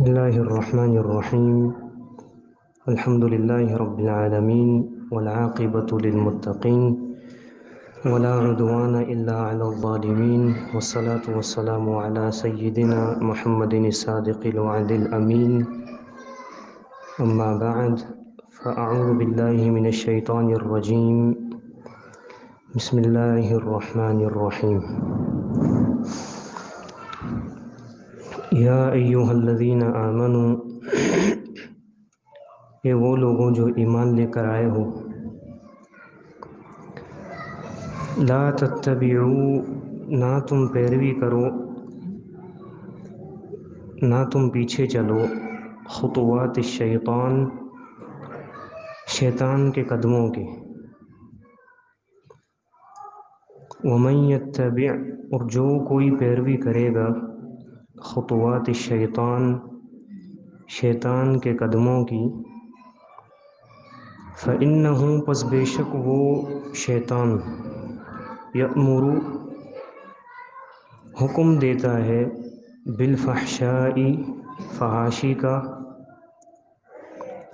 بسم الله الرحمن الرحيم. الحمد لله رب العالمين والعاقبة للمتقين ولا عدوان إلا على الظالمين، والصلاة والسلام على سيدنا محمد الصادق الوعد الأمين. أما بعد، فأعوذ بالله من الشيطان الرجيم. بسم الله الرحمن الرحيم. یا ایہا الذین آمنوا، یہ وہ لوگوں جو ایمان لے کر آئے ہو، لا تتبعوا، نہ تم پیروی کرو، نہ تم پیچھے چلو، خطوات الشیطان، شیطان کے قدموں کے، ومن یتبع، اور جو کوئی پیروی کرے گا، خطوات الشیطان، شیطان کے قدموں کی، فإنہ، پس بے شک وہ شیطان، یأمر، حکم دیتا ہے، بالفحشاء، فحاشی کا،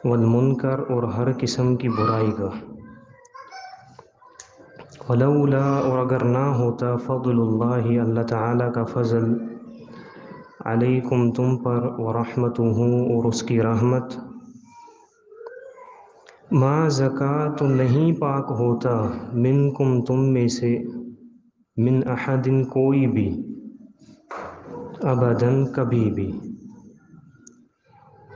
والمنکر، اور ہر قسم کی برائی کا، ولولا، اور اگر نہ ہوتا، فضل اللہ، اللہ تعالیٰ کا فضل، علیکم، تم پر، ورحمتہ، اور اس کی رحمت، ما زکا، تو نہیں پاک ہوتا، منکم، تم میں سے، من احد، کوئی بھی، ابداً، کبھی بھی،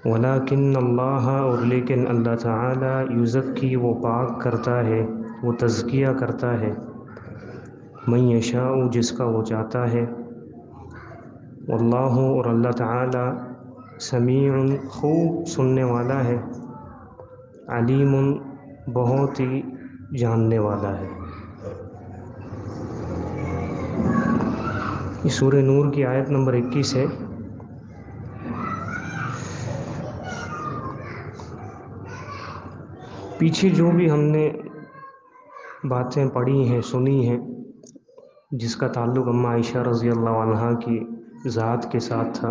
ولیکن اللہ، اور لیکن اللہ تعالی، یزکی، وہ پاک کرتا ہے، وہ تزکیہ کرتا ہے، من یشاء، جس کا وہ چاہتا ہے، واللہ، اور اللہ تعالی، سمیع، خوب سننے والا ہے، علیم، بہت ہی جاننے والا ہے۔ یہ سورہ نور کی آیت نمبر 21 ہے۔ پیچھے جو بھی ہم نے باتیں پڑھی ہیں، سنی ہیں، جس کا تعلق اماں عائشہ رضی اللہ عنہا کی ذات کے ساتھ تھا،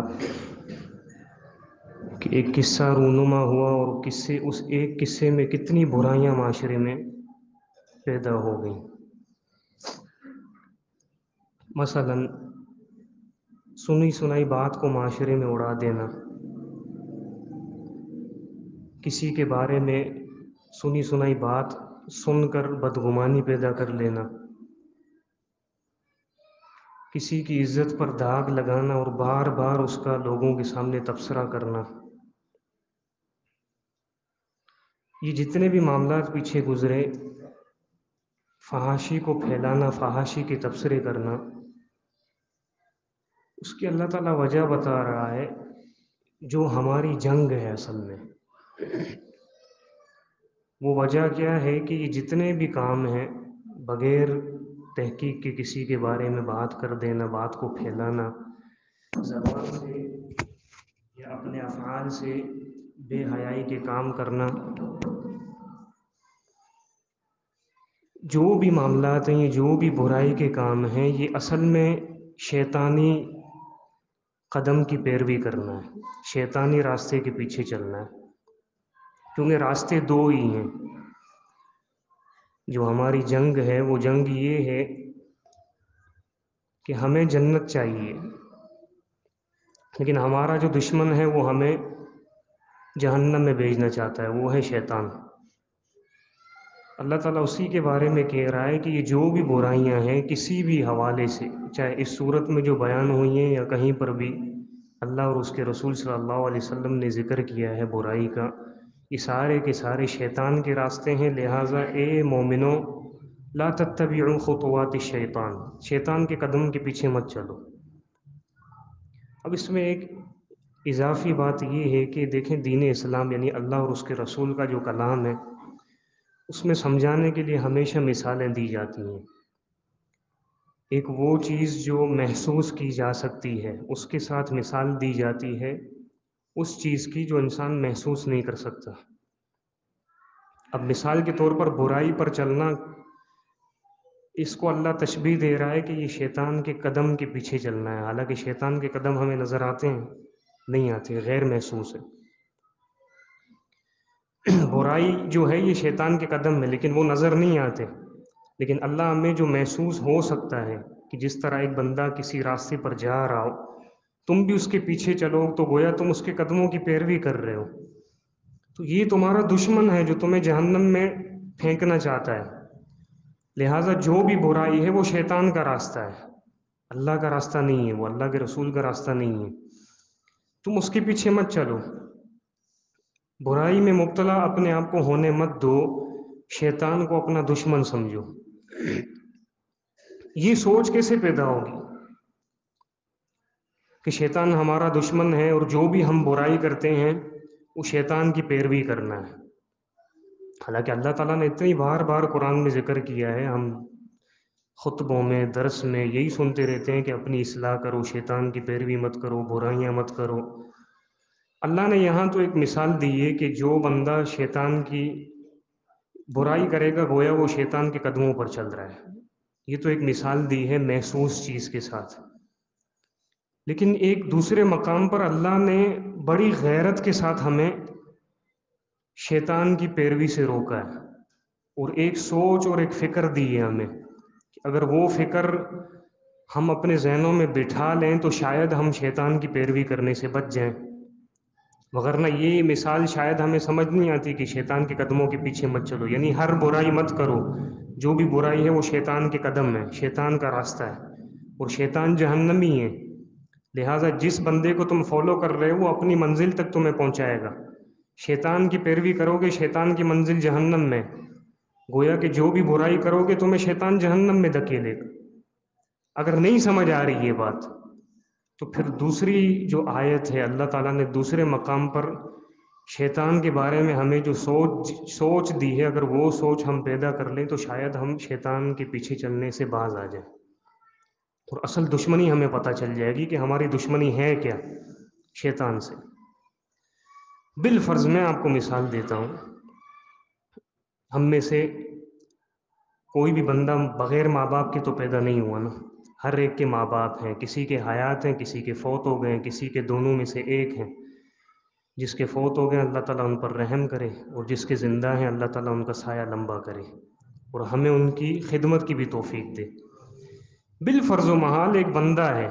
کہ ایک قصہ رونما ہوا، اور اس ایک قصے میں کتنی برائیاں معاشرے میں پیدا ہو گئیں۔ مثلا سنی سنائی بات کو معاشرے میں اڑا دینا، کسی کے بارے میں سنی سنائی بات سن کر بدگمانی پیدا کر لینا، کسی کی عزت پر داغ لگانا، اور بار بار اس کا لوگوں کے سامنے تبصرہ کرنا، یہ جتنے بھی معاملات پیچھے گزرے، فحاشی کو پھیلانا، فحاشی کے تبصرے کرنا، اس کی اللہ تعالیٰ وجہ بتا رہا ہے، جو ہماری جنگ ہے اصل میں، وہ وجہ کیا ہے کہ یہ جتنے بھی کام ہیں، بغیر تحقیق کے کسی کے بارے میں بات کر دینا، بات کو پھیلانا، زبان سے یا اپنے افعال سے بے حیائی کے کام کرنا، جو بھی معاملات ہیں، یہ جو بھی برائی کے کام ہیں، یہ اصل میں شیطانی قدم کی پیروی کرنا ہے، شیطانی راستے کے پیچھے چلنا ہے، کیونکہ راستے دو ہی ہیں۔ جو ہماری جنگ ہے، وہ جنگ یہ ہے کہ ہمیں جنت چاہیے، لیکن ہمارا جو دشمن ہے وہ ہمیں جہنم میں بھیجنا چاہتا ہے، وہ ہے شیطان۔ اللہ تعالیٰ اسی کے بارے میں کہہ رہا ہے کہ یہ جو بھی برائیاں ہیں، کسی بھی حوالے سے، چاہے اس صورت میں جو بیان ہوئی ہیں یا کہیں پر بھی اللہ اور اس کے رسول صلی اللہ علیہ وسلم نے ذکر کیا ہے برائی کا، یہ سارے کے سارے شیطان کے راستے ہیں۔ لہٰذا اے مومنو، لا تتبعوا خطوات الشیطان، شیطان کے قدم کے پیچھے مت چلو۔ اب اس میں ایک اضافی بات یہ ہے کہ دیکھیں، دین اسلام یعنی اللہ اور اس کے رسول کا جو کلام ہے، اس میں سمجھانے کے لیے ہمیشہ مثالیں دی جاتی ہیں۔ ایک وہ چیز جو محسوس کی جا سکتی ہے، اس کے ساتھ مثال دی جاتی ہے اس چیز کی جو انسان محسوس نہیں کر سکتا۔ اب مثال کے طور پر برائی پر چلنا، اس کو اللہ تشبیہ دے رہا ہے کہ یہ شیطان کے قدم کے پیچھے چلنا ہے، حالانکہ شیطان کے قدم ہمیں نظر آتے ہیں، نہیں آتے، غیر محسوس ہے۔ برائی جو ہے یہ شیطان کے قدم میں، لیکن وہ نظر نہیں آتے، لیکن اللہ ہمیں جو محسوس ہو سکتا ہے کہ جس طرح ایک بندہ کسی راستے پر جا رہا ہو، تم بھی اس کے پیچھے چلو تو گویا تم اس کے قدموں کی پیروی کر رہے ہو، تو یہ تمہارا دشمن ہے جو تمہیں جہنم میں پھینکنا چاہتا ہے۔ لہٰذا جو بھی برائی ہے وہ شیطان کا راستہ ہے، اللہ کا راستہ نہیں ہے، وہ اللہ کے رسول کا راستہ نہیں ہے۔ تم اس کے پیچھے مت چلو، برائی میں مبتلا اپنے آپ کو ہونے مت دو، شیطان کو اپنا دشمن سمجھو۔ یہ سوچ کیسے پیدا ہوگی کہ شیطان ہمارا دشمن ہے اور جو بھی ہم برائی کرتے ہیں وہ شیطان کی پیروی کرنا ہے؟ حالانکہ اللہ تعالیٰ نے اتنی بار بار قرآن میں ذکر کیا ہے، ہم خطبوں میں درس میں یہی سنتے رہتے ہیں کہ اپنی اصلاح کرو، شیطان کی پیروی مت کرو، برائیاں مت کرو۔ اللہ نے یہاں تو ایک مثال دی ہے کہ جو بندہ شیطان کی برائی کرے گا گویا وہ شیطان کے قدموں پر چل رہا ہے، یہ تو ایک مثال دی ہے محسوس چیز کے ساتھ۔ لیکن ایک دوسرے مقام پر اللہ نے بڑی غیرت کے ساتھ ہمیں شیطان کی پیروی سے روکا ہے، اور ایک سوچ اور ایک فکر دی ہے ہمیں کہ اگر وہ فکر ہم اپنے ذہنوں میں بٹھا لیں تو شاید ہم شیطان کی پیروی کرنے سے بچ جائیں، وگرنہ یہ مثال شاید ہمیں سمجھ نہیں آتی کہ شیطان کے قدموں کے پیچھے مت چلو، یعنی ہر برائی مت کرو، جو بھی برائی ہے وہ شیطان کے قدم ہے، شیطان کا راستہ ہے، اور شیطان جہنمی ہے۔ لہٰذا جس بندے کو تم فالو کر رہے ہو وہ اپنی منزل تک تمہیں پہنچائے گا، شیطان کی پیروی کرو گے شیطان کی منزل جہنم میں، گویا کہ جو بھی برائی کرو گے تمہیں شیطان جہنم میں دھکیلے گا۔ اگر نہیں سمجھ آ رہی یہ بات تو پھر دوسری جو آیت ہے، اللہ تعالیٰ نے دوسرے مقام پر شیطان کے بارے میں ہمیں جو سوچ دی ہے، اگر وہ سوچ ہم پیدا کر لیں تو شاید ہم شیطان کے پیچھے چلنے سے باز آ جائیں، اور اصل دشمنی ہمیں پتہ چل جائے گی کہ ہماری دشمنی ہے کیا شیطان سے۔ بالفرض میں آپ کو مثال دیتا ہوں، ہم میں سے کوئی بھی بندہ بغیر ماں باپ کے تو پیدا نہیں ہوا نا، ہر ایک کے ماں باپ ہیں، کسی کے حیات ہیں، کسی کے فوت ہو گئے ہیں، کسی کے دونوں میں سے ایک ہیں۔ جس کے فوت ہو گئے اللہ تعالیٰ ان پر رحم کرے، اور جس کے زندہ ہیں اللہ تعالیٰ ان کا سایہ لمبا کرے، اور ہمیں ان کی خدمت کی بھی توفیق دے۔ بالفرض و محال ایک بندہ ہے،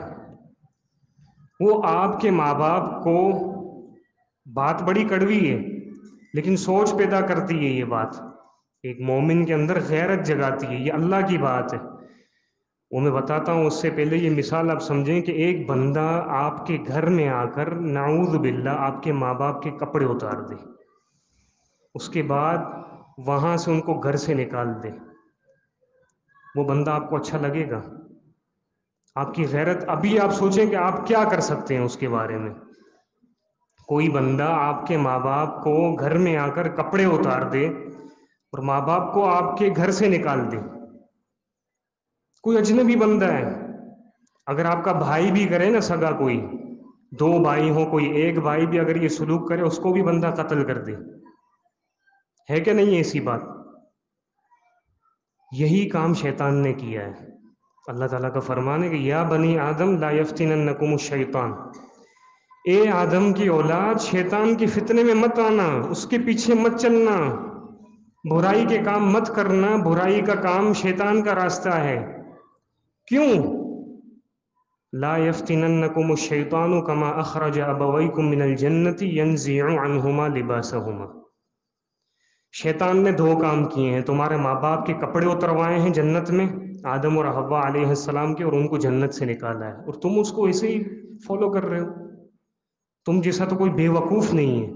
وہ آپ کے ماں باپ کو، بات بڑی کڑوی ہے لیکن سوچ پیدا کرتی ہے یہ بات، ایک مومن کے اندر غیرت جگاتی ہے، یہ اللہ کی بات ہے۔ وہ میں بتاتا ہوں، اس سے پہلے یہ مثال آپ سمجھیں کہ ایک بندہ آپ کے گھر میں آ کر نعوذ باللہ آپ کے ماں باپ کے کپڑے اتار دے، اس کے بعد وہاں سے ان کو گھر سے نکال دے، وہ بندہ آپ کو اچھا لگے گا؟ آپ کی غیرت، ابھی آپ سوچیں کہ آپ کیا کر سکتے ہیں اس کے بارے میں۔ کوئی بندہ آپ کے ماں باپ کو گھر میں آ کر کپڑے اتار دے اور ماں باپ کو آپ کے گھر سے نکال دے، کوئی اجنبی بندہ ہے، اگر آپ کا بھائی بھی کرے نا سگا، کوئی دو بھائی ہوں، کوئی ایک بھائی بھی اگر یہ سلوک کرے اس کو بھی بندہ قتل کر دے، ہے کہ نہیں ایسی بات؟ یہی کام شیطان نے کیا ہے۔ اللہ تعالیٰ کا فرمان ہے کہ یا بنی آدم لا یفتننکم الشیطان، اے آدم کی اولاد شیطان کی فتنے میں مت آنا، اس کے پیچھے مت چلنا، برائی کے کام مت کرنا، برائی کا کام شیطان کا راستہ ہے۔ کیوں؟ لا یفتننکم الشیطان کما اخرج ابویکم من الجنۃ ینزع عنہما لباسہما، شیطان نے دو کام کیے ہیں، تمہارے ماں باپ کے کپڑے اتروائے ہیں جنت میں، آدم اور حوا علیہ السلام کے، اور ان کو جنت سے نکالا ہے، اور تم اس کو ایسے ہی فالو کر رہے ہو۔ تم جیسا تو کوئی بے وقوف نہیں ہے،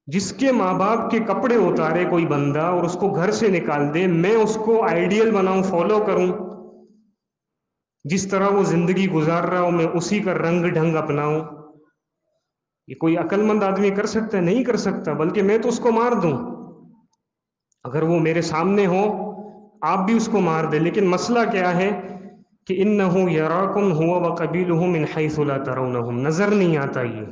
جس کے ماں باپ کے کپڑے اتارے کوئی بندہ اور اس کو گھر سے نکال دے، میں اس کو آئیڈیل بناؤں، فالو کروں، جس طرح وہ زندگی گزار رہا ہو میں اسی کا رنگ ڈھنگ اپناؤں، یہ کوئی عقل مند آدمی کر سکتا ہے؟ نہیں کر سکتا، بلکہ میں تو اس کو مار دوں اگر وہ میرے سامنے ہو، آپ بھی اس کو مار دیں۔ لیکن مسئلہ کیا ہے کہ انہ یراکم هو وقبیلہ من حیث لا ترونہم، نظر نہیں آتا یہ،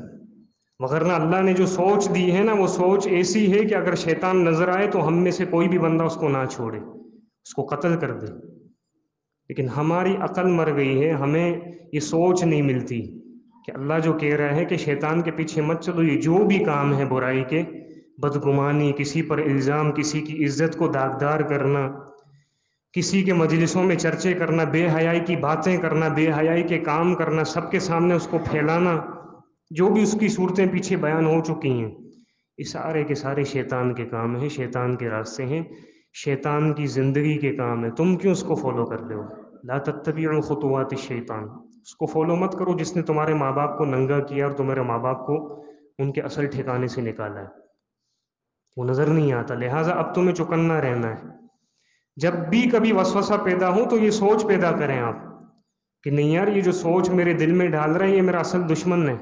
وگرنہ اللہ نے جو سوچ دی ہے نا وہ سوچ ایسی ہے کہ اگر شیطان نظر آئے تو ہم میں سے کوئی بھی بندہ اس کو نہ چھوڑے، اس کو قتل کر دے۔ لیکن ہماری عقل مر گئی ہے، ہمیں یہ سوچ نہیں ملتی کہ اللہ جو کہہ رہا ہے کہ شیطان کے پیچھے مت چلو، یہ جو بھی کام ہے برائی کے، بدگمانی، کسی پر الزام، کسی کی عزت کو داغدار کرنا، کسی کے مجلسوں میں چرچے کرنا، بے حیائی کی باتیں کرنا، بے حیائی کے کام کرنا، سب کے سامنے اس کو پھیلانا، جو بھی اس کی صورتیں پیچھے بیان ہو چکی ہیں، یہ سارے کے سارے شیطان کے کام ہیں، شیطان کے راستے ہیں، شیطان کی زندگی کے کام ہے۔ تم کیوں اس کو فالو کر رہے ہو؟ لا تتبعوا خطوات الشیطان، اس کو فالو مت کرو جس نے تمہارے ماں باپ کو ننگا کیا اور تمہارے ماں باپ کو ان کے اصل ٹھکانے سے نکالا ہے، وہ نظر نہیں آتا۔ لہٰذا اب تمہیں چوکنا رہنا ہے۔ جب بھی کبھی وسوسہ پیدا ہو تو یہ سوچ پیدا کریں آپ کہ نہیں یار، یہ جو سوچ میرے دل میں ڈال رہے ہیں یہ میرا اصل دشمن ہے،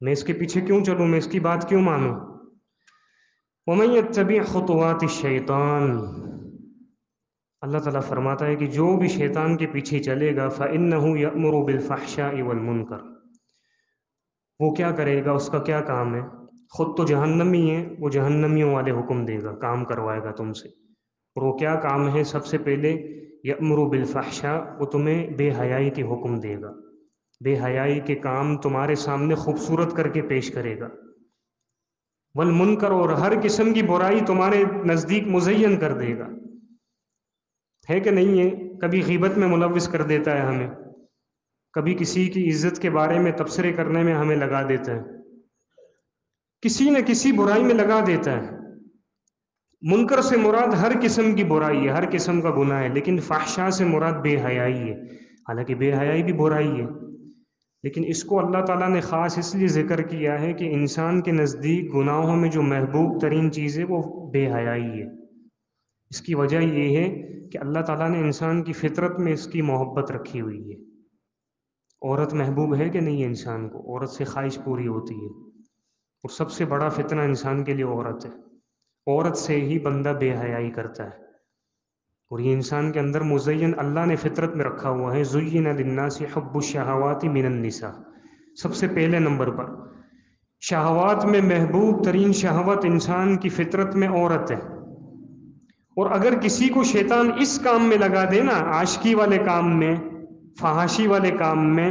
میں اس کے پیچھے کیوں چلوں، میں اس کی بات کیوں مانوں؟ وَمَن يَتَّبِعْ خُطُوَاتِ الشَّيْطَانِ، اللہ تعالیٰ فرماتا ہے کہ جو بھی شیطان کے پیچھے چلے گا فَإِنَّهُ يَأْمُرُ بِالْفَحْشَاءِ وَالْمُنکَرِ، وہ کیا کرے گا، اس کا کیا کام ہے؟ خود تو جہنمی ہے، وہ جہنمیوں والے حکم دے گا، کام کروائے گا تم سے۔ اور وہ کیا کام ہے؟ سب سے پہلے یأمر بالفحشاء، وہ تمہیں بے حیائی کے حکم دے گا، بے حیائی کے کام تمہارے سامنے خوبصورت کر کے پیش کرے گا، والمنکر، اور ہر قسم کی برائی تمہارے نزدیک مزین کر دے گا۔ ہے کہ نہیں ہے؟ کبھی غیبت میں ملوث کر دیتا ہے ہمیں، کبھی کسی کی عزت کے بارے میں تبصرے کرنے میں ہمیں لگا دیتا ہے، کسی نہ کسی برائی میں لگا دیتا ہے۔ منکر سے مراد ہر قسم کی برائی ہے، ہر قسم کا گناہ ہے، لیکن فحشاء سے مراد بے حیائی ہے۔ حالانکہ بے حیائی بھی برائی ہے، لیکن اس کو اللہ تعالیٰ نے خاص اس لیے ذکر کیا ہے کہ انسان کے نزدیک گناہوں میں جو محبوب ترین چیز ہے وہ بے حیائی ہے۔ اس کی وجہ یہ ہے کہ اللہ تعالیٰ نے انسان کی فطرت میں اس کی محبت رکھی ہوئی ہے۔ عورت محبوب ہے کہ نہیں ہے انسان کو؟ عورت سے خواہش پوری ہوتی ہے، اور سب سے بڑا فتنہ انسان کے لیے عورت ہے۔ عورت سے ہی بندہ بے حیائی کرتا ہے، اور یہ انسان کے اندر مزین اللہ نے فطرت میں رکھا ہوا ہے۔ زُیِّنَ لِلنَّاسِ حُبُّ الشَّهَوَاتِ مِنَ النِّسَاءِ، سب سے پہلے نمبر پر شہوات میں محبوب ترین شہوت انسان کی فطرت میں عورت ہے۔ اور اگر کسی کو شیطان اس کام میں لگا دے نا، عاشقی والے کام میں، فحاشی والے کام میں،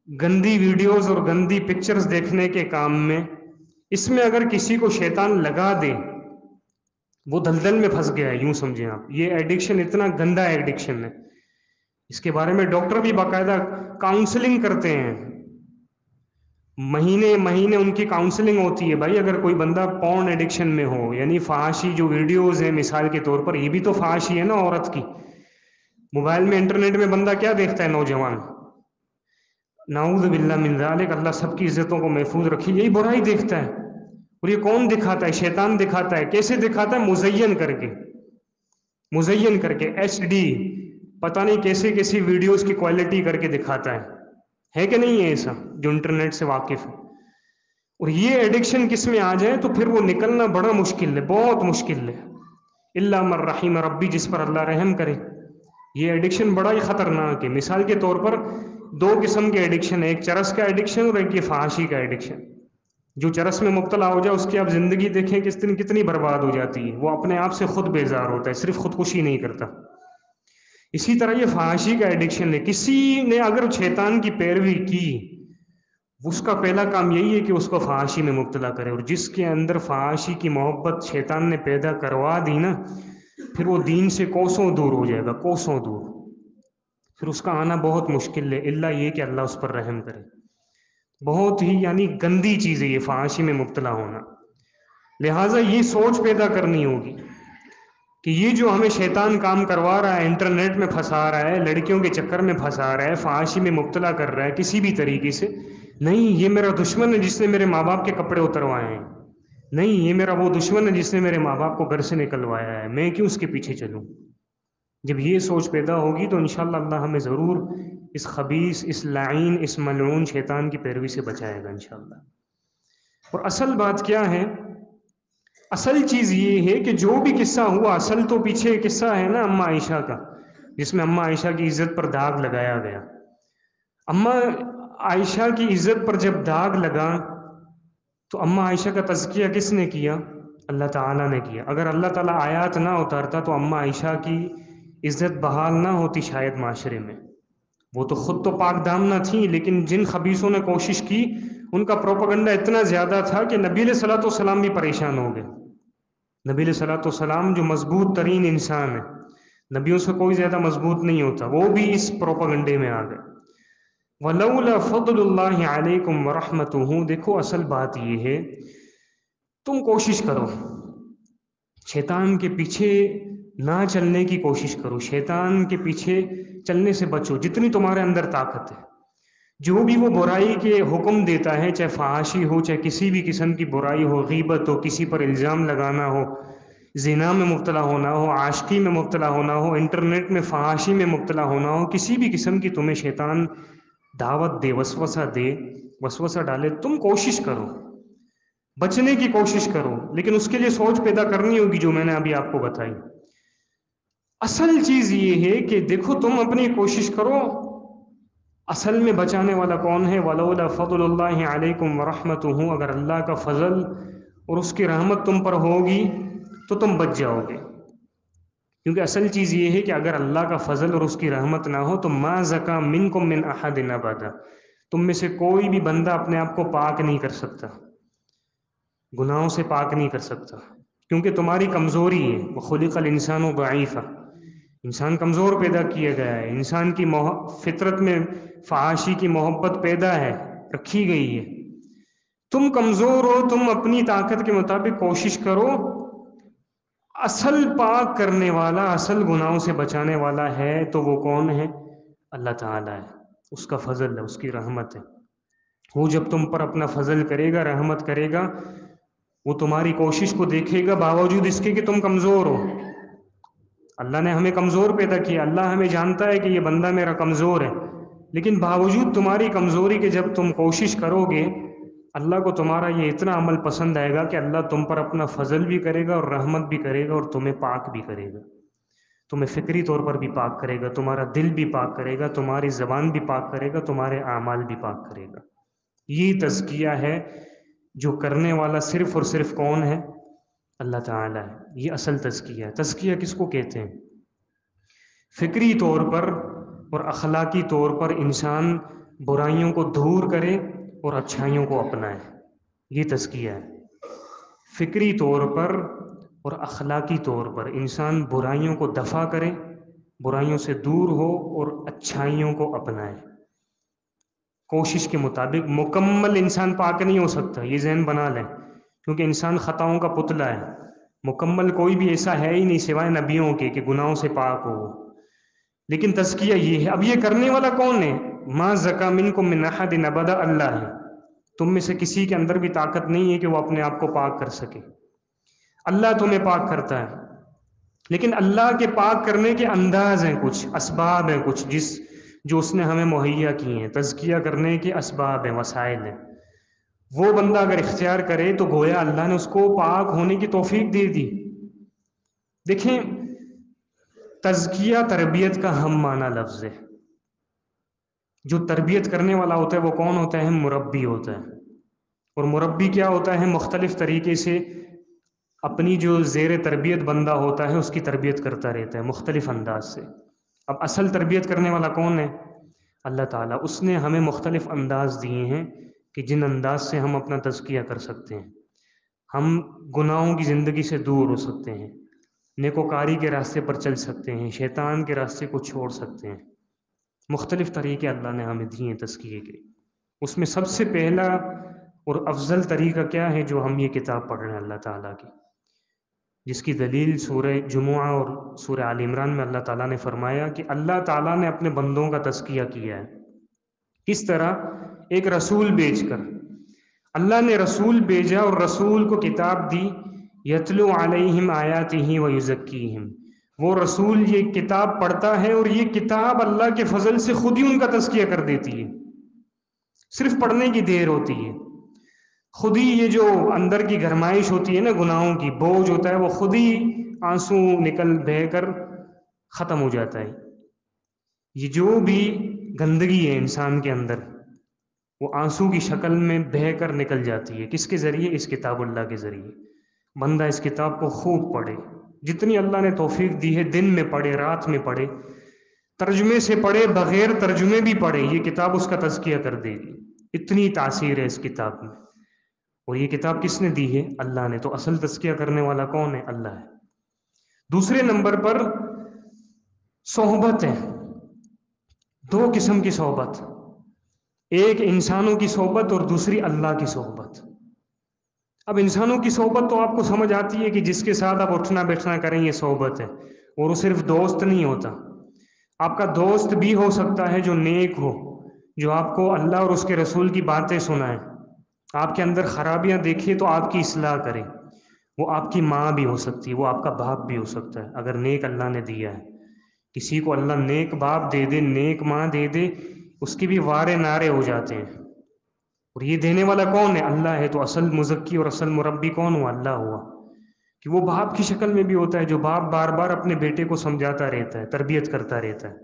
گندی ویڈیوز اور گندی پکچرز دیکھنے کے کام میں، اس میں اگر کسی کو شیطان لگا دے، وہ دلدل میں پھنس گیا ہے، یوں سمجھیں آپ۔ یہ ایڈکشن اتنا گندا ایڈکشن ہے، اس کے بارے میں ڈاکٹر بھی باقاعدہ کاؤنسلنگ کرتے ہیں، مہینے مہینے ان کی کاؤنسلنگ ہوتی ہے۔ بھائی اگر کوئی بندہ پورن ایڈکشن میں ہو، یعنی فحاشی جو ویڈیوز ہیں مثال کے طور پر، یہ بھی تو فحاشی ہے نا عورت کی۔ موبائل میں انٹرنیٹ میں بندہ کیا دیکھتا ہے نوجوان؟ نعوذ باللہ من ذالک، اللہ سب کی عزتوں کو محفوظ رکھے، یہی برائی دیکھتا ہے۔ اور یہ کون دکھاتا ہے؟ شیطان دکھاتا ہے۔ کیسے دکھاتا ہے؟ مزین کر کے، مزین کر کے، ایچ ڈی، پتہ نہیں کیسے کیسی ویڈیوز کی کوالٹی کر کے دکھاتا ہے کہ نہیں ہے ایسا جو انٹرنیٹ سے واقف ہے؟ اور یہ ایڈکشن کس میں آ جائے تو پھر وہ نکلنا بڑا مشکل ہے، بہت مشکل ہے، الا من رحم ربی، جس پر اللہ رحم کرے۔ یہ ایڈکشن بڑا ہی خطرناک ہے۔ مثال کے طور پر دو قسم کے ایڈکشن ہے، ایک چرس کا ایڈکشن اور ایک یہ فحاشی کا ایڈکشن۔ جو چرس میں مبتلا ہو جائے اس کی آپ زندگی دیکھیں کتنی برباد ہو جاتی ہے، وہ اپنے آپ سے خود بیزار ہوتا ہے، صرف خودکشی نہیں کرتا۔ اسی طرح یہ فحاشی کا ایڈکشن ہے، کسی نے اگر شیطان کی پیروی کی، اس کا پہلا کام یہی ہے کہ اس کو فحاشی میں مبتلا کرے، اور جس کے اندر فحاشی کی محبت شیطان نے پیدا کروا دی نا، پھر وہ دین سے کوسوں دور ہو جائے گا، کوسوں دور، پھر اس کا آنا بہت مشکل ہے، الا یہ کہ اللہ اس پر رحم کرے۔ بہت ہی یعنی گندی چیز ہے یہ فحاشی میں مبتلا ہونا۔ لہٰذا یہ سوچ پیدا کرنی ہوگی کہ یہ جو ہمیں شیطان کام کروا رہا ہے، انٹرنیٹ میں پھنسا رہا ہے، لڑکیوں کے چکر میں پھنسا رہا ہے، فحاشی میں مبتلا کر رہا ہے کسی بھی طریقے سے، نہیں یہ میرا دشمن ہے جس نے میرے ماں باپ کے کپڑے اتروائے ہیں، نہیں یہ میرا وہ دشمن ہے جس نے میرے ماں باپ کو گھر سے نکلوایا ہے، میں کیوں اس کے پیچھے چلوں؟ جب یہ سوچ پیدا ہوگی تو انشاءاللہ اللہ ہمیں ضرور اس خبیث، اس لعین، اس ملعون شیطان کی پیروی سے بچائے گا انشاءاللہ۔ اور اصل بات کیا ہے؟ اصل چیز یہ ہے کہ جو بھی قصہ ہوا، اصل تو پیچھے قصہ ہے نا اماں عائشہ کا، جس میں اماں عائشہ کی عزت پر داغ لگایا گیا۔ اماں عائشہ کی عزت پر جب داغ لگا تو اماں عائشہ کا تزکیہ کس نے کیا؟ اللہ تعالیٰ نے کیا۔ اگر اللہ تعالیٰ آیات نہ اتارتا تو اماں عائشہ کی عزت بحال نہ ہوتی شاید معاشرے میں، وہ تو خود تو پاک دامنہ تھیں، لیکن جن خبیثوں نے کوشش کی ان کا پروپیگنڈا اتنا زیادہ تھا کہ نبی علیہ الصلوۃ والسلام بھی پریشان ہو گئے۔ نبی علیہ الصلوۃ والسلام جو مضبوط ترین انسان ہے، نبیوں سے کوئی زیادہ مضبوط نہیں ہوتا، وہ بھی اس پروپیگنڈے میں آ گئے۔ وَلَوْلَا فَضْلُ اللَّهِ عَلَيْكُمْ وَرَحْمَتُهُ، دیکھو اصل بات یہ ہے، تم کوشش کرو، شیطان کے پیچھے نہ چلنے کی کوشش کرو، شیطان کے پیچھے چلنے سے بچو جتنی تمہارے اندر طاقت ہے۔ جو بھی وہ برائی کے حکم دیتا ہے، چاہے فحاشی ہو، چاہے کسی بھی قسم کی برائی ہو، غیبت ہو، کسی پر الزام لگانا ہو، زنا میں مبتلا ہونا ہو، عاشقی میں مبتلا ہونا ہو، انٹرنیٹ میں فحاشی میں مبتلا ہونا ہو، کسی بھی قسم کی تمہیں شیطان دعوت دے، وسوسہ ڈالے، تم کوشش کرو، بچنے کی کوشش کرو، لیکن اس کے لیے سوچ پیدا کرنی ہوگی جو میں نے ابھی آپ کو بتائی۔ اصل چیز یہ ہے کہ دیکھو تم اپنی کوشش کرو، اصل میں بچانے والا کون ہے؟ وَلَوْلَا فَضْلُ اللَّهِ عَلَيْكُمْ وَرَحْمَتُهُ، اگر اللہ کا فضل اور اس کی رحمت تم پر ہوگی تو تم بچ جاؤ گے، کیونکہ اصل چیز یہ ہے کہ اگر اللہ کا فضل اور اس کی رحمت نہ ہو تو مَا زَكَىٰ مِنْكُم مِّنْ أَحَدٍ أَبَدًا، تم میں سے کوئی بھی بندہ اپنے آپ کو پاک نہیں کر سکتا، گناہوں سے پاک نہیں کر سکتا، کیونکہ تمہاری کمزوری ہے۔ وَخُلِقَ الْإِنسَانُ ضَعِيفًا، انسان کمزور پیدا کیا گیا ہے، انسان کی فطرت میں فحاشی کی محبت پیدا ہے، رکھی گئی ہے۔ تم کمزور ہو، تم اپنی طاقت کے مطابق کوشش کرو، اصل پاک کرنے والا، اصل گناہوں سے بچانے والا ہے تو وہ کون ہے؟ اللہ تعالیٰ ہے، اس کا فضل ہے، اس کی رحمت ہے۔ وہ جب تم پر اپنا فضل کرے گا، رحمت کرے گا، وہ تمہاری کوشش کو دیکھے گا، باوجود اس کے کہ تم کمزور ہو۔ اللہ نے ہمیں کمزور پیدا کیا، اللہ ہمیں جانتا ہے کہ یہ بندہ میرا کمزور ہے، لیکن باوجود تمہاری کمزوری کے جب تم کوشش کرو گے، اللہ کو تمہارا یہ اتنا عمل پسند آئے گا کہ اللہ تم پر اپنا فضل بھی کرے گا اور رحمت بھی کرے گا، اور تمہیں پاک بھی کرے گا، تمہیں فکری طور پر بھی پاک کرے گا، تمہارا دل بھی پاک کرے گا، تمہاری زبان بھی پاک کرے گا، تمہارے اعمال بھی پاک کرے گا۔ یہ تزکیہ ہے جو کرنے والا صرف اور صرف کون ہے؟ اللہ تعالیٰ ہے۔ یہ اصل تزکیہ ہے۔ تزکیہ کس کو کہتے ہیں؟ فکری طور پر اور اخلاقی طور پر انسان برائیوں کو دور کرے اور اچھائیوں کو اپنائے، یہ تزکیہ ہے۔ فکری طور پر اور اخلاقی طور پر انسان برائیوں کو دفع کرے، برائیوں سے دور ہو اور اچھائیوں کو اپنائے۔ کوشش کے مطابق مکمل انسان پاک نہیں ہو سکتا، یہ ذہن بنا لیں، کیونکہ انسان خطاؤں کا پتلا ہے۔ مکمل کوئی بھی ایسا ہے ہی نہیں سوائے نبیوں کے کہ گناہوں سے پاک ہو، لیکن تزکیہ یہ ہے۔ اب یہ کرنے والا کون ہے؟ مَا زَكَىٰ مِنْكُم مِّنْ أَحَدٍ أَبَدًا، اللہ ہے۔ تم میں سے کسی کے اندر بھی طاقت نہیں ہے کہ وہ اپنے آپ کو پاک کر سکے، اللہ تمہیں پاک کرتا ہے۔ لیکن اللہ کے پاک کرنے کے انداز ہیں، کچھ اسباب ہیں، کچھ جو اس نے ہمیں مہیا کی ہیں۔ تزکیہ کرنے کے اسباب ہیں، وسائل ہیں، وہ بندہ اگر اختیار کرے تو گویا اللہ نے اس کو پاک ہونے کی توفیق دے دی۔ دیکھیں، تزکیہ تربیت کا ہم معنی لفظ ہے۔ جو تربیت کرنے والا ہوتا ہے وہ کون ہوتا ہے؟ مربی ہوتا ہے۔ اور مربی کیا ہوتا ہے؟ مختلف طریقے سے اپنی جو زیر تربیت بندہ ہوتا ہے اس کی تربیت کرتا رہتا ہے مختلف انداز سے۔ اب اصل تربیت کرنے والا کون ہے؟ اللہ تعالیٰ۔ اس نے ہمیں مختلف انداز دیے ہیں کہ جن انداز سے ہم اپنا تزکیہ کر سکتے ہیں، ہم گناہوں کی زندگی سے دور ہو سکتے ہیں، نیکوکاری کے راستے پر چل سکتے ہیں، شیطان کے راستے کو چھوڑ سکتے ہیں۔ مختلف طریقے اللہ نے ہمیں دیے ہیں تزکیے کے۔ اس میں سب سے پہلا اور افضل طریقہ کیا ہے جو ہم یہ کتاب پڑھ رہے ہیں اللہ تعالیٰ کی، جس کی دلیل سورہ جمعہ اور سورہ آل عمران میں اللہ تعالیٰ نے فرمایا کہ اللہ تعالیٰ نے اپنے بندوں کا تزکیہ کیا ہے۔ کس طرح؟ ایک رسول بھیج کر۔ اللہ نے رسول بھیجا اور رسول کو کتاب دی، یتلو علیہم آیاتہ ویزکیہم، وہ رسول یہ کتاب پڑھتا ہے اور یہ کتاب اللہ کے فضل سے خود ہی ان کا تزکیہ کر دیتی ہے۔ صرف پڑھنے کی دیر ہوتی ہے، خود ہی یہ جو اندر کی گرمائش ہوتی ہے نا، گناہوں کی بوجھ ہوتا ہے، وہ خود ہی آنسو نکل بہہ کر ختم ہو جاتا ہے۔ یہ جو بھی گندگی ہے انسان کے اندر، وہ آنسو کی شکل میں بہہ کر نکل جاتی ہے۔ کس کے ذریعے؟ اس کتاب اللہ کے ذریعے۔ بندہ اس کتاب کو خوب پڑھے، جتنی اللہ نے توفیق دی ہے، دن میں پڑھے، رات میں پڑھے، ترجمے سے پڑھے، بغیر ترجمے بھی پڑھے، یہ کتاب اس کا تزکیہ کر دے گی۔ اتنی تاثیر ہے اس کتاب میں۔ اور یہ کتاب کس نے دی ہے؟ اللہ نے۔ تو اصل تزکیہ کرنے والا کون ہے؟ اللہ ہے۔ دوسرے نمبر پر صحبت ہے۔ دو قسم کی صحبت، ایک انسانوں کی صحبت اور دوسری اللہ کی صحبت۔ اب انسانوں کی صحبت تو آپ کو سمجھ آتی ہے کہ جس کے ساتھ آپ اٹھنا بیٹھنا کریں، یہ صحبت ہے، اور وہ صرف دوست نہیں ہوتا۔ آپ کا دوست بھی ہو سکتا ہے جو نیک ہو، جو آپ کو اللہ اور اس کے رسول کی باتیں سنائے، آپ کے اندر خرابیاں دیکھے تو آپ کی اصلاح کرے۔ وہ آپ کی ماں بھی ہو سکتی ہے، وہ آپ کا باپ بھی ہو سکتا ہے، اگر نیک اللہ نے دیا ہے۔ کسی کو اللہ نیک باپ دے دے، نیک ماں دے دے، اس کے بھی وارے نارے ہو جاتے ہیں۔ اور یہ دینے والا کون ہے؟ اللہ ہے۔ تو اصل مزکی اور اصل مربی کون ہوا؟ اللہ ہوا۔ کہ وہ باپ کی شکل میں بھی ہوتا ہے، جو باپ بار بار اپنے بیٹے کو سمجھاتا رہتا ہے، تربیت کرتا رہتا ہے۔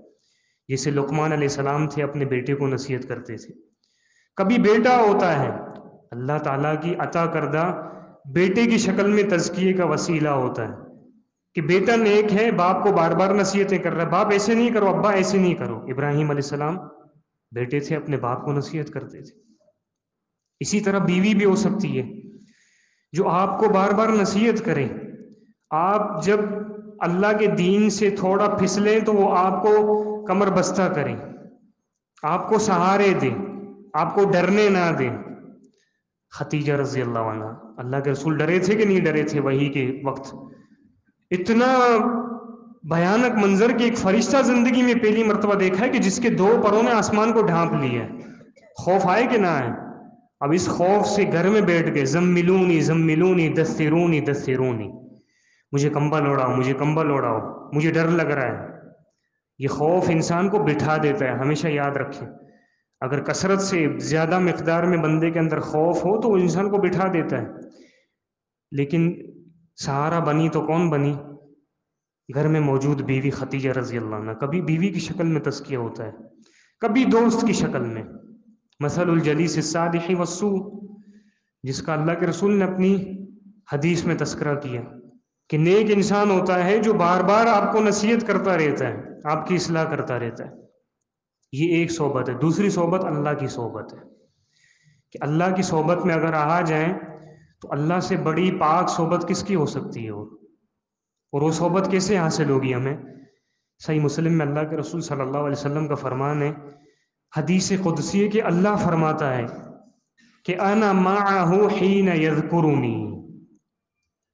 جیسے لقمان علیہ السلام تھے، اپنے بیٹے کو نصیحت کرتے تھے۔ کبھی بیٹا ہوتا ہے اللہ تعالیٰ کی عطا کردہ بیٹے کی شکل میں تزکیے کا وسیلہ ہوتا ہے، کہ بیٹا نیک ہے، باپ کو بار بار نصیحتیں کر رہا ہے، باپ ایسے نہیں کرو، ابا ایسے نہیں کرو۔ ابراہیم علیہ السلام بیٹے تھے، اپنے باپ کو نصیحت کرتے تھے۔ اسی طرح بیوی بھی ہو سکتی ہے جو آپ کو بار بار نصیحت کرے۔ آپ جب اللہ کے دین سے تھوڑا پھسلیں تو وہ آپ کو کمر بستہ کرے، آپ کو سہارے دے، آپ کو ڈرنے نہ دے۔ خدیجہ رضی اللہ عنہ، اللہ کے رسول ڈرے تھے کہ نہیں ڈرے تھے وحی کے وقت؟ اتنا بھیانک منظر کہ ایک فرشتہ زندگی میں پہلی مرتبہ دیکھا ہے کہ جس کے دو پروں نے آسمان کو ڈھانپ لیا ہے۔ خوف آئے کہ نہ آئے؟ اب اس خوف سے گھر میں بیٹھ گئے، زملونی زملونی دثرونی دثرونی، مجھے کمبل اوڑاؤ، مجھے کمبل اوڑاؤ، مجھے ڈر لگ رہا ہے۔ یہ خوف انسان کو بٹھا دیتا ہے، ہمیشہ یاد رکھیں۔ اگر کثرت سے زیادہ مقدار میں بندے کے اندر خوف ہو تو وہ انسان کو بٹھا دیتا ہے۔ لیکن سہارا بنی تو کون بنی؟ گھر میں موجود بیوی خدیجہ رضی اللہ عنہ۔ کبھی بیوی کی شکل میں تزکیہ ہوتا ہے، کبھی دوست کی شکل میں۔ مثل الجلیس الصالح والسوء، جس کا اللہ کے رسول نے اپنی حدیث میں تذکرہ کیا کہ نیک انسان ہوتا ہے جو بار بار آپ کو نصیحت کرتا رہتا ہے، آپ کی اصلاح کرتا رہتا ہے۔ یہ ایک صحبت ہے۔ دوسری صحبت اللہ کی صحبت ہے، کہ اللہ کی صحبت میں اگر آ جائیں تو اللہ سے بڑی پاک صحبت کس کی ہو سکتی ہے؟ اور وہ صحبت کیسے حاصل ہوگی ہمیں؟ صحیح مسلم میں اللہ کے رسول صلی اللہ علیہ وسلم کا فرمان ہے، حدیث قدسی ہے، کہ اللہ فرماتا ہے کہ انا معہ حین یذکرنی۔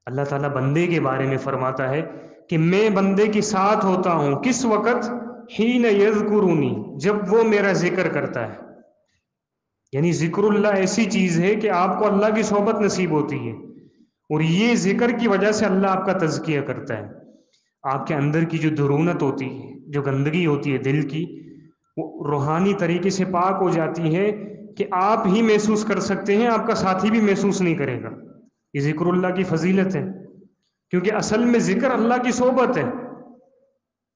اللہ تعالیٰ بندے کے بارے میں فرماتا ہے کہ میں بندے کے ساتھ ہوتا ہوں، کس وقت؟ حین یذکرنی، جب وہ میرا ذکر کرتا ہے۔ یعنی ذکر اللہ ایسی چیز ہے کہ آپ کو اللہ کی صحبت نصیب ہوتی ہے، اور یہ ذکر کی وجہ سے اللہ آپ کا تزکیہ کرتا ہے۔ آپ کے اندر کی جو درونت ہوتی ہے، جو گندگی ہوتی ہے دل کی، وہ روحانی طریقے سے پاک ہو جاتی ہے کہ آپ ہی محسوس کر سکتے ہیں، آپ کا ساتھی بھی محسوس نہیں کرے گا۔ یہ ذکر اللہ کی فضیلت ہے، کیونکہ اصل میں ذکر اللہ کی صحبت ہے۔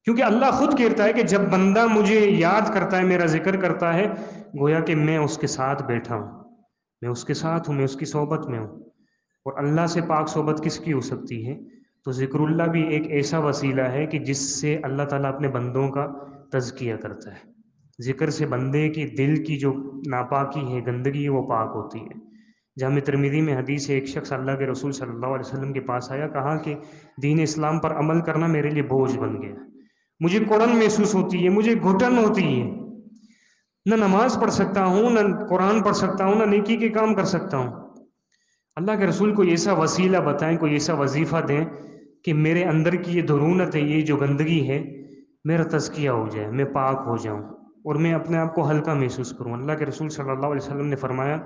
کیونکہ اللہ خود کہتا ہے کہ جب بندہ مجھے یاد کرتا ہے، میرا ذکر کرتا ہے، گویا کہ میں اس کے ساتھ بیٹھا ہوں، میں اس کے ساتھ ہوں، میں اس کی صحبت میں ہوں۔ اور اللہ سے پاک صحبت کس کی ہو سکتی ہے؟ تو ذکر اللہ بھی ایک ایسا وسیلہ ہے کہ جس سے اللہ تعالیٰ اپنے بندوں کا تزکیہ کرتا ہے۔ ذکر سے بندے کی دل کی جو ناپاکی ہے، گندگی ہے، وہ پاک ہوتی ہے۔ جامع ترمذی میں حدیث ہے، ایک شخص اللہ کے رسول صلی اللہ علیہ وسلم کے پاس آیا، کہا کہ دین اسلام پر عمل کرنا میرے لیے بوجھ بن گیا، مجھے کڑن محسوس ہوتی ہے، مجھے گھٹن ہوتی ہے، نہ نماز پڑھ سکتا ہوں، نہ قرآن پڑھ سکتا ہوں، نہ نیکی کے کام کر سکتا ہوں۔ اللہ کے رسول کوئی ایسا وسیلہ بتائیں، کوئی ایسا وظیفہ دیں کہ میرے اندر کی یہ درونت ہے، یہ جو گندگی ہے، میرا تزکیہ ہو جائے، میں پاک ہو جاؤں اور میں اپنے آپ کو ہلکا محسوس کروں۔ اللہ کے رسول صلی اللہ علیہ وسلم نے فرمایا،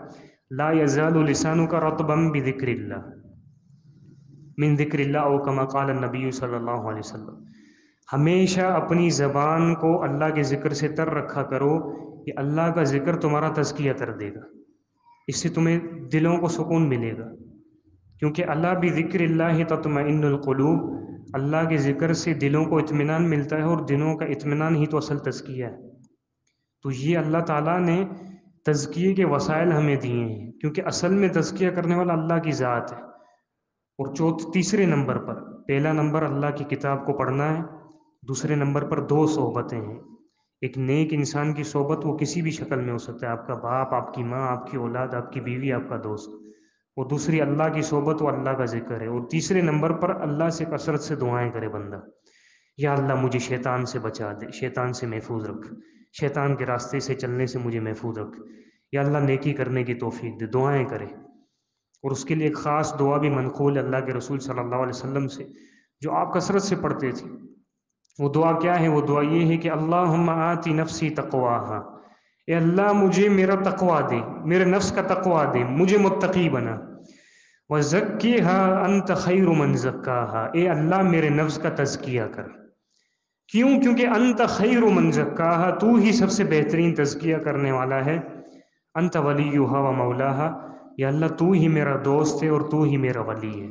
لا یزال لسانک رطبا بذکر اللہ من ذکر اللہ، او کما قال النبی صلی اللہ علیہ وسلم۔ ہمیشہ اپنی زبان کو اللہ کے ذکر سے تر رکھا کرو، کہ اللہ کا ذکر تمہارا تزکیہ کر دے گا، اس سے تمہیں دلوں کو سکون ملے گا۔ کیونکہ اللہ بذکر اللہ تطمئن القلوب، اللہ کے ذکر سے دلوں کو اطمینان ملتا ہے، اور دلوں کا اطمینان ہی تو اصل تزکیہ ہے۔ تو یہ اللہ تعالیٰ نے تزکیے کے وسائل ہمیں دیے ہیں، کیونکہ اصل میں تزکیہ کرنے والا اللہ کی ذات ہے۔ اور تیسرے نمبر پر، پہلا نمبر اللہ کی کتاب کو پڑھنا ہے، دوسرے نمبر پر دو صحبتیں ہیں. ایک نیک انسان کی صحبت وہ کسی بھی شکل میں ہو سکتا ہے، آپ کا باپ، آپ کی ماں، آپ کی اولاد، آپ کی بیوی، آپ کا دوست. اور دوسری اللہ کی صحبت، وہ اللہ کا ذکر ہے. اور تیسرے نمبر پر اللہ سے کثرت سے دعائیں کرے بندہ. یا اللہ مجھے شیطان سے بچا دے، شیطان سے محفوظ رکھ، شیطان کے راستے سے چلنے سے مجھے محفوظ رکھ. یا اللہ نیکی کرنے کی توفیق دے. دعائیں کرے. اور اس کے لیے ایک خاص دعا بھی منقول ہے اللہ کے رسول صلی اللہ علیہ وسلم سے، جو آپ کثرت سے پڑھتے تھے. وہ دعا کیا ہے؟ وہ دعا یہ ہے کہ اللہم آتی نفسی تقواہا، اے اللہ مجھے میرا تقوی دے، میرے نفس کا تقوی دے، مجھے متقی بنا. وَزَكِّهَا أَنْتَ خَيْرُ مَنْ زَكَّاهَا، اے اللہ میرے نفس کا تزکیہ کر. کیوں؟ کیونکہ انت خیر من زکاہا، تو ہی سب سے بہترین تزکیہ کرنے والا ہے. انت ولیہا و مولاہا، یا اللہ تو ہی میرا دوست ہے اور تو ہی میرا ولی ہے.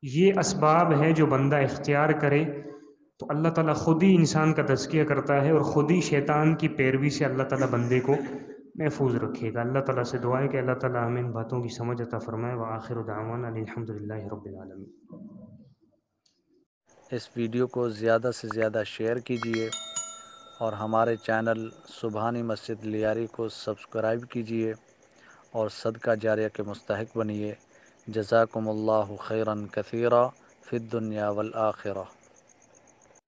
یہ اسباب ہے جو بندہ اختیار کرے تو اللہ تعالیٰ خود ہی انسان کا تزکیہ کرتا ہے، اور خود ہی شیطان کی پیروی سے اللہ تعالیٰ بندے کو محفوظ رکھے گا. اللہ تعالیٰ سے دعا ہے کہ اللہ تعالیٰ ہمیں ان باتوں کی سمجھ عطا فرمائے. وآخر دعوانا ان الحمد للہ رب العالمین. اس ویڈیو کو زیادہ سے زیادہ شیئر کیجیے اور ہمارے چینل سبحانی مسجد لیاری کو سبسکرائب کیجیے اور صدقہ جاریہ کے مستحق بنیے. جزاکم اللہ خیرا کثیرا فی الدنیا والآخرہ.